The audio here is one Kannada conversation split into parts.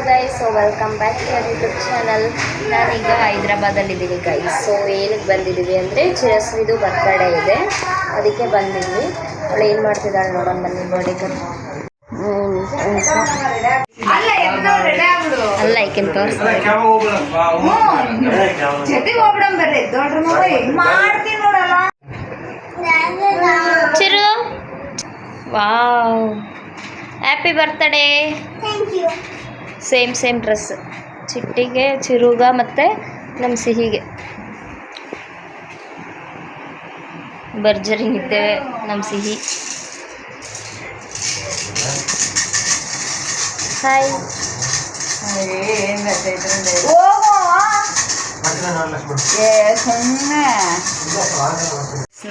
Guys, so welcome back to our YouTube channel. ನಾನೀಗ ಹೈದ್ರಾಬಾದಲ್ಲಿದ್ದೀನಿ ಗೈಸ್. ಸೊ ಏನಕ್ಕೆ ಬಂದಿದ್ದೀವಿ ಅಂದರೆ ಚಿರಸ್ವಿದು ಬರ್ತ್ಡೇ ಇದೆ, ಅದಕ್ಕೆ ಬಂದಿದ್ವಿ. ಅವಳು ಏನು ಮಾಡ್ತಿದ್ದಾಳೆ ನೋಡೋಣ ಬನ್ನಿ. ಬರ್ಡೇಗೆ ಅಲ್ಲ ಈಕಿನ ತೋರಿಸ್ತಾರೆ. Chiru, wow, happy birthday. Same dress ಚಿಟ್ಟಿಗೆ, ಚಿರುಗ ಮತ್ತು ನಮ್ಮ ಸಿಹಿಗೆ ಭರ್ಜರಿ ನಿದ್ದೇವೆ. ನಮ್ಮ ಸಿಹಿ ಹಾಯ್.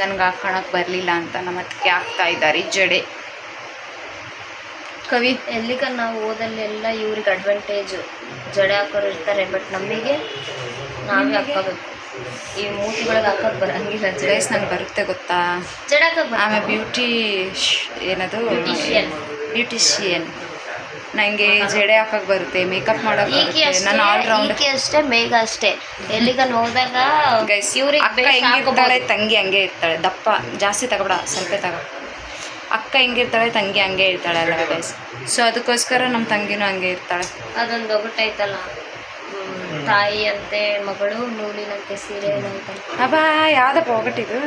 ನನಗೆ ಹಾಕೋಣಕ್ಕೆ ಬರಲಿಲ್ಲ ಅಂತ ನಮ್ಮ ಅದಕ್ಕೆ ಹಾಕ್ತಾ ಇದ್ದಾರೆ ಜಡೆ. ಕವಿ ಎಲ್ಲಿಗ ನಾವು ಓದಲ್ಲೆಲ್ಲ ಇವ್ರಿಗೆ ಅಡ್ವಾಂಟೇಜು, ಜಡೆ ಹಾಕೋರು ಇರ್ತಾರೆ, ಬಟ್ ನಮಗೆ ನಾವೇ ಹಾಕೋಬೇಕು. ಈ ಮೂತಿಗಳಿಗೆ ಹಾಕೋಕೆ ಬರಂಗಿಲ್ಲ. ಜಡೇಸ್ ನನಗೆ ಬರುತ್ತೆ ಗೊತ್ತಾ, ಜಡೆ ಹಾಕೋಕೆ ಆಮೇಲೆ ಬ್ಯೂಟಿಷಿಯನ್ ನನಗೆ ಜಡೆ ಹಾಕೋಕೆ ಬರುತ್ತೆ, ಮೇಕಪ್ ಮಾಡೋಕೆ ಬರುತ್ತೆ. ನಾನು ಆಲ್ರೌಂಡ್. ಅಷ್ಟೇ, ಮೇಘ ಅಷ್ಟೇ. ಎಲ್ಲಿಗ ಹೋದಾಗ ಅಕ್ಕ ಹೆಂಗಿರ್ತಾಳೆ ತಂಗಿ ಹಂಗೆ ಇರ್ತಾಳೆ. ದಪ್ಪ ಜಾಸ್ತಿ ತಗೋಬೇಡ, ಸ್ವಲ್ಪ ತಗೋ. ಅಕ್ಕ ಹೆಂಗಿರ್ತಾಳೆ ತಂಗಿ ಹಂಗೆ ಇರ್ತಾಳೆ ಅಲ್ಲ ಗೈಸ್. ಸೊ ಅದಕ್ಕೋಸ್ಕರ ನಮ್ಮ ತಂಗಿನೂ ಹಂಗೆ ಇರ್ತಾಳೆ. ಅದೊಂದು ಒಗಟೈತಲ್ಲ, ತಾಯಿ ಅಂತೆ ಮಗಳು, ನೂಲಿನಂತೆ ಸೀರೆ ಅಂತ. ಅಬ್ಬಾ ಯಾವುದಪ್ಪ ಒಗಟಿದು?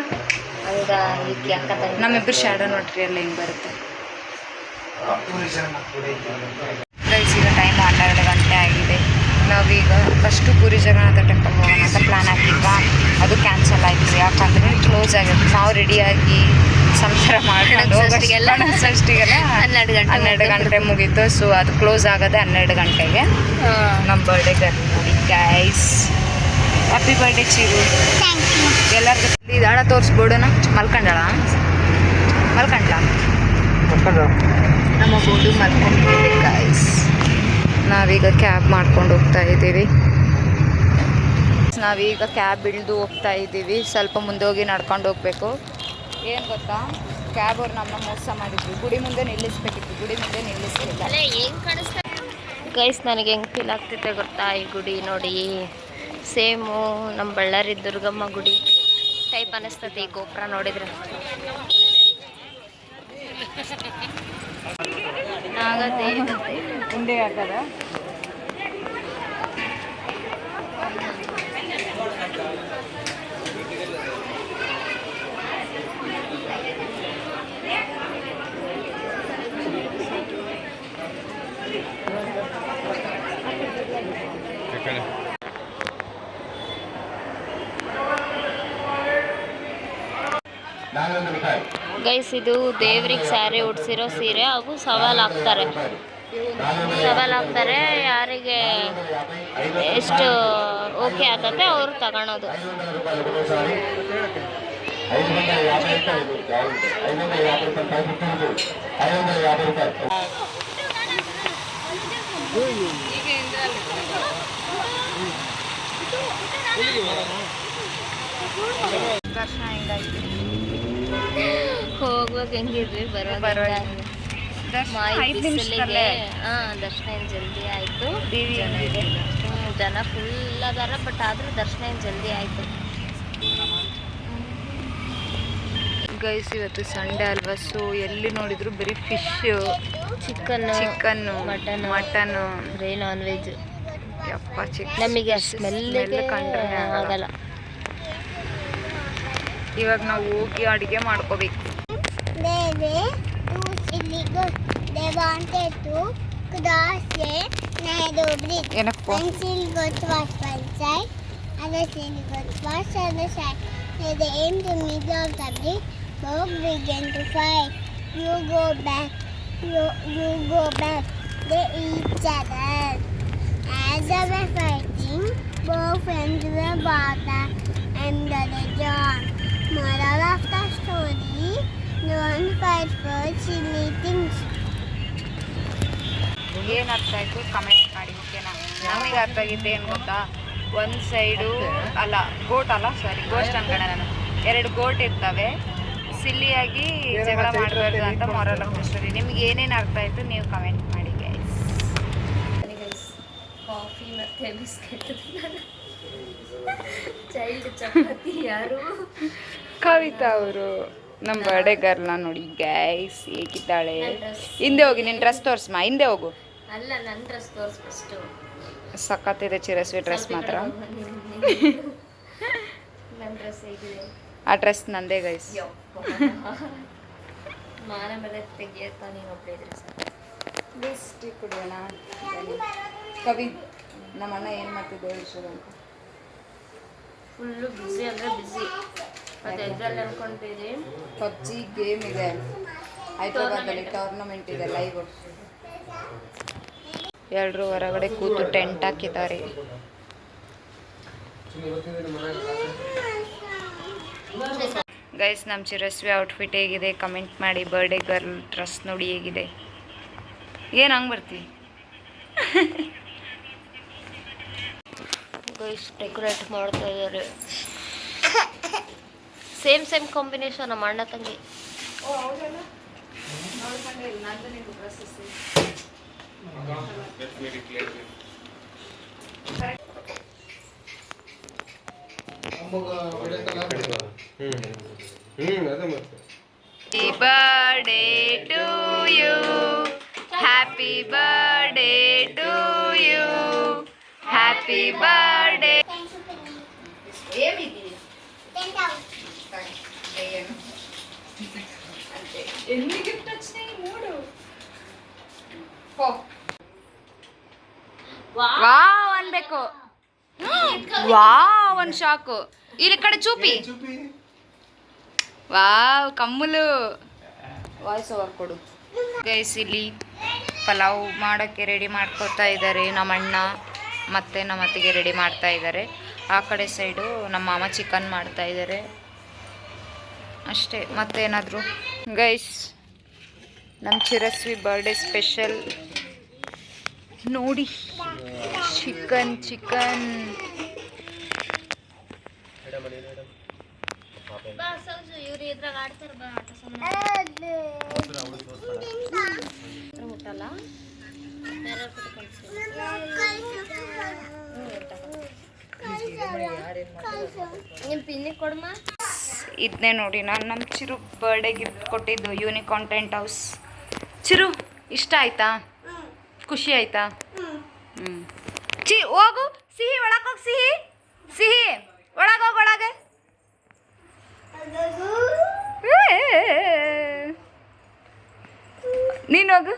ಹಂಗ ಈಕಿ ಅಕ್ಕ ತಂಗಿ. ನಮ್ಮಿಬ್ಬರು ಶ್ಯಾಡೋ ನೋಡ್ರಿ ಎಲ್ಲ ಹಿಂಗೆ ಬರುತ್ತೆ ಗೈಸ್. ಈಗ ಟೈಮ್ 12 ಗಂಟೆ ಆಗಿದೆ. ನಾವೀಗ ಫಸ್ಟು ಪುರಿ ಜಗನ್ನಾಥ ಟೆಂಪಲ್ ಹೋಗೋಣ ಅಂತ ಪ್ಲ್ಯಾನ್ ಹಾಕಿದ್ವಾ, ಅದು ಕ್ಯಾನ್ಸಲ್ ಆಯಿತು. ಯಾಕಂದರೆ ಕ್ಲೋಸ್ ಆಗಿತ್ತು. ನಾವು ರೆಡಿಯಾಗಿ ಸಂಸಾರ ಮಾಡ್ಕೊಂಡು ಹೋಗೋಷ್ಟಿಗೆಲ್ಲ 12 ಗಂಟೆ ಮುಗೀತು. ಸೊ ಅದು ಕ್ಲೋಸ್ ಆಗೋದೆ 12 ಗಂಟೆಗೆ. ನಮ್ಮ ಬರ್ಡೇಗೆ ನೋಡಿ ಗೈಸ್. Happy birthday Chiru. ಎಲ್ಲರಿಗೂ ಇದಾಳ ತೋರಿಸ್ಬೋಡೋಣ. ಮಲ್ಕೊಂಡಳ ನಮ್ಮ ಬೋರ್ಡು ಮಲ್ಕೊಂಡಿದ್ದೀವಿ ಗೈಸ್. ನಾವೀಗ ಕ್ಯಾಬ್ ಮಾಡ್ಕೊಂಡು ಹೋಗ್ತಾ ಇದ್ದೀವಿ. ನಾವೀಗ ಕ್ಯಾಬ್ ಇಳಿದು ಹೋಗ್ತಾ ಇದ್ದೀವಿ. ಸ್ವಲ್ಪ ಮುಂದೆ ಹೋಗಿ ನಡ್ಕೊಂಡು ಹೋಗಬೇಕು. ಏನು ಗೊತ್ತಾ, ಕ್ಯಾಬ್ ಅವ್ರು ನಮ್ಮನ್ನ ಮೋಸ ಮಾಡಿದ್ವಿ. ಗುಡಿ ಮುಂದೆ ನಿಲ್ಲಿಸ್ಬೇಕಿತ್ತು, ಗುಡಿ ಮುಂದೆ ನಿಲ್ಲಿಸಲಿಲ್ಲ. ಗೈಸ್, ನನಗೆ ಹೆಂಗೆ ಫೀಲ್ ಆಗ್ತಿದೆ ಗೊತ್ತಾ, ಈ ಗುಡಿ ನೋಡಿ ಸೇಮು ನಮ್ಮ ಬಳ್ಳಾರಿ ದುರ್ಗಮ್ಮ ಗುಡಿ ಟೈಪ್ ಅನ್ನಿಸ್ತದೆ ಈ ಗೋಪುರ ನೋಡಿದ್ರೆ. ಆಗತ್ತೆ ಮುಂದೆ ಆಗದ ಗೈಸ್, ಇದು ದೇವ್ರಿಗೆ ಸ್ಯಾರಿ ಉಡ್ಸಿರೋ ಸೀರೆ. ಅವು ಸವಾಲು ಹಾಕ್ತಾರೆ. ಯಾರಿಗೆ ಎಷ್ಟು ಓಕೆ ಆಗ್ತದೆ ಅವ್ರು ತಗೊಳೋದು. ದರ್ಶನ ಹಿಂಗಾಯ್ತು. ಹೋಗುವಾಗ ಹೆಂಗಿದ್ವಿ, ಬರೋದು ದರ್ಶನ ಏನು ಜಲ್ದಿ ಆಯಿತು. ಜನ ಫುಲ್ ಅದಾರ, ಬಟ್ ಆದರೂ ದರ್ಶನ ಏನು ಜಲ್ದಿ ಆಯಿತು. ಗೈಸ್, ಇವತ್ತು ಸಂಡೇ ಅಲ್ವಾ, ಸೊ ಎಲ್ಲಿ ನೋಡಿದ್ರು ಬರೀ ಫಿಶ್, ಚಿಕನ್ನು, ಮಟನ್ನು, ಬರೀ ನಾನ್ ವೆಜ್. ಯಪ್ಪ, ನಮಗೆ ಸ್ಮೆಲ್ ಕಂಡ್ರೆ ಆಗಲ್ಲ. ಇವಾಗ ನಾವು ಹೋಗಿ ಅಡುಗೆ ಮಾಡ್ಕೋಬೇಕು. They wanted to cross the Nehru Bridge. One seal got washed one side, other seal got washed other side. At the end, the middle of the bridge, both began to fight. You go back, you go back. They each other. As they were fighting, both friends were water under the jar. Moral of the story: don't fight for silly things. ಏನು ಅರ್ಥ ಆಯಿತು ಕಮೆಂಟ್ ಮಾಡಿ, ಓಕೆನಾ? ನಮಗೆ ಅರ್ಥ ಆಗಿದ್ದು ಏನು ಗೊತ್ತಾ, ಒಂದು ಸೈಡು ಅಲ್ಲ ಗೋಟ್ ಅನ್ಕೊಂಡೆ ನಾನು. 2 ಗೋಟ್ ಇರ್ತವೆ, ಸಿಲ್ಲಿಯಾಗಿ ಜಗಳ ಮಾಡಬಾರ್ದು ಅಂತ ಮೊರಲ್ ಆಫ್ ದ ಸ್ಟೋರಿ. ನಿಮ್ಗೆ ಏನೇನು ಅರ್ಥ ಆಯಿತು ನೀವು ಕಮೆಂಟ್ ಮಾಡಿ ಗೈಸ್. ಅದಕ್ಕೆ ಬಿಸ್ಕೆಟ್ ಚೈಲ್ಡ್ ಚಪಾತಿ ಯಾರು ಕವಿತಾ ಅವರು ನಮ್ಮ ಬರ್ಡೇ ಗರ್ಲ್ನ ನೋಡಿ ಗೈಸ್ ಹೇಗಿದ್ದಾಳೆ. ಹಿಂದೆ ಹೋಗಿ ನಿನ್ನ ಡ್ರೆಸ್ ತೋರಿಸ್ಮಾ, ಹಿಂದೆ ಹೋಗು. ಅಲ್ಲ ನನ್ನ ಡ್ರೆಸ್ ತೋರಿಸ್ ಫಸ್ಟು. ಸಖತ್ತಿದೆ ಚಿರಸ್ವಿ ಡ್ರೆಸ್ ಮಾತ್ರ. ನನ್ನ ಡ್ರೆಸ್ ಹೇಗಿದೆ? ಆ ಡ್ರೆಸ್ ನಂದೇ ಗೈಸ್. ಮಾನ ಮೇಲೆ ತೆಗಿಯತ್ತಾ ನೀನು ಒಬ್ಬಳೇ ಇದ್ರೆ ಸರ್. ಪ್ಲೀಸ್ ಟೀ ಕುಡಿಯೋಣ. ಕವಿ ನಮ್ಮ ಅಣ್ಣ ಏನು ಮಾಡ್ತಿದ್ದೆ ಅಂತ ಫುಲ್ಲು ಬ್ಯುಸಿ ಅಂದರೆ ಬ್ಯುಸಿ. ಮತ್ತು ಎದ್ರಲ್ಲಿ ಅನ್ಕೊಂಡಿದ್ದೀರಿ ಪಬ್ಜಿ ಗೇಮ್ ಇದೆ, ಹೈದ್ರಾಬಾದಲ್ಲಿ ಟೂರ್ನಮೆಂಟ್ ಇದೆ ಲೈವ್. ಎಲ್ಲರೂ ಹೊರಗಡೆ ಕೂತು ಟೆಂಟ್ ಹಾಕಿದ್ದಾರೆ. ಗೈಸ್ ನಮ್ಮ ಚಿರಸ್ವಿ ಔಟ್ಫಿಟ್ ಹೇಗಿದೆ ಕಮೆಂಟ್ ಮಾಡಿ. ಬರ್ಡೇ ಗರ್ಲ್ ಡ್ರೆಸ್ ನೋಡಿ ಹೇಗಿದೆ. ಏನು ಹಂಗೆ ಬರ್ತೀವಿ ಗೈಸ್ ಡೆಕೋರೇಟ್ ಮಾಡ್ತಾ ಇದ್ದಾರೆ. ಸೇಮ್ ಸೇಮ್ ಕಾಂಬಿನೇಷನ್ ನಮ್ಮ ಅಣ್ಣ ತಂಗಿ. Happy birthday to you. Happy birthday to you. Happy birthday. ఎన్ని గిఫ్ట్ వచ్చినాయి? 3. వావ్ అన్ಬೇಕು. వావ్ అన్ షాకు. ಇಲ್ಲಿ ಕಡೆ చూపి. ವಾವ್ ಕಮ್ಮಲು. ವಾಯ್ಸ್ ಓವರ್ ಕೊಡು ಗೈಸ್. ಇಲ್ಲಿ ಪಲಾವ್ ಮಾಡೋಕ್ಕೆ ರೆಡಿ ಮಾಡ್ಕೊತಾ ಇದ್ದಾರೆ ನಮ್ಮ ಅಣ್ಣ ಮತ್ತು ನಮ್ಮ ಅತ್ತಿಗೆ ರೆಡಿ ಮಾಡ್ತಾ ಇದ್ದಾರೆ. ಆ ಕಡೆ ಸೈಡು ನಮ್ಮ ಮಾಮ ಚಿಕನ್ ಮಾಡ್ತಾ ಇದ್ದಾರೆ ಅಷ್ಟೇ, ಮತ್ತೇನಾದರೂ. ಗೈಸ್ ನಮ್ಮ ಚಿರಸ್ವಿ ಬರ್ಡೇ ಸ್ಪೆಷಲ್ ನೋಡಿ, ಚಿಕನ್ ಇವ್ರು ಇದ್ರಾಗ ಆಡ್ತಾರೆ ಬಾ ಆಟ ಮುಟ್ಟಲ್ಲ. ನಿಮ್ಮ ಪಿನ್ನಿ ಕೊಡಮ್ಮ. ಇದನ್ನೇ ನೋಡಿ ನಾನು ನಮ್ಮ ಚಿರು ಬರ್ಡೇ ಗಿಫ್ಟ್ ಕೊಟ್ಟಿದ್ದು ಯೂನಿಕಾರ್ನ್ ಟೆಂಟ್ ಹೌಸ್. ಚಿರು ಇಷ್ಟ ಆಯ್ತಾ? ಖುಷಿ ಆಯ್ತಾ? ಹೋಗು ಸಿಹಿ ಒಳಗೆ ಹೋಗಿ, ಸಿಹಿ ಒಳಗೋಗಿ ಒಳಗೆ. ನೀನು ಹೋಗು.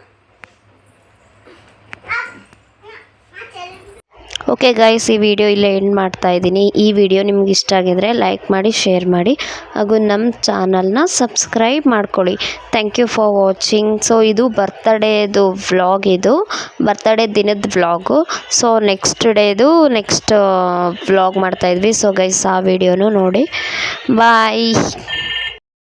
ಓಕೆ ಗೈಸ್, ಈ ವಿಡಿಯೋ ಇಲ್ಲೇ ಎಂಡ್ ಮಾಡ್ತಾ ಇದ್ದೀನಿ. ಈ ವಿಡಿಯೋ ನಿಮ್ಗೆ ಇಷ್ಟ ಆಗಿದ್ರೆ ಲೈಕ್ ಮಾಡಿ, ಶೇರ್ ಮಾಡಿ, ಹಾಗೂ ನಮ್ಮ ಚಾನಲ್ನ ಸಬ್ಸ್ಕ್ರೈಬ್ ಮಾಡ್ಕೊಳ್ಳಿ. Thank you for watching. So ಇದು ಬರ್ತ್ಡೇದು ವ್ಲಾಗ್, ಇದು ಬರ್ತ್ಡೇ ದಿನದ ವ್ಲಾಗು. ಸೊ ನೆಕ್ಸ್ಟ್ ವ್ಲಾಗ್ ಮಾಡ್ತಾಯಿದ್ವಿ. ಸೊ ಗೈಸ್ ಆ ವಿಡಿಯೋನು ನೋಡಿ. ಬಾಯ್.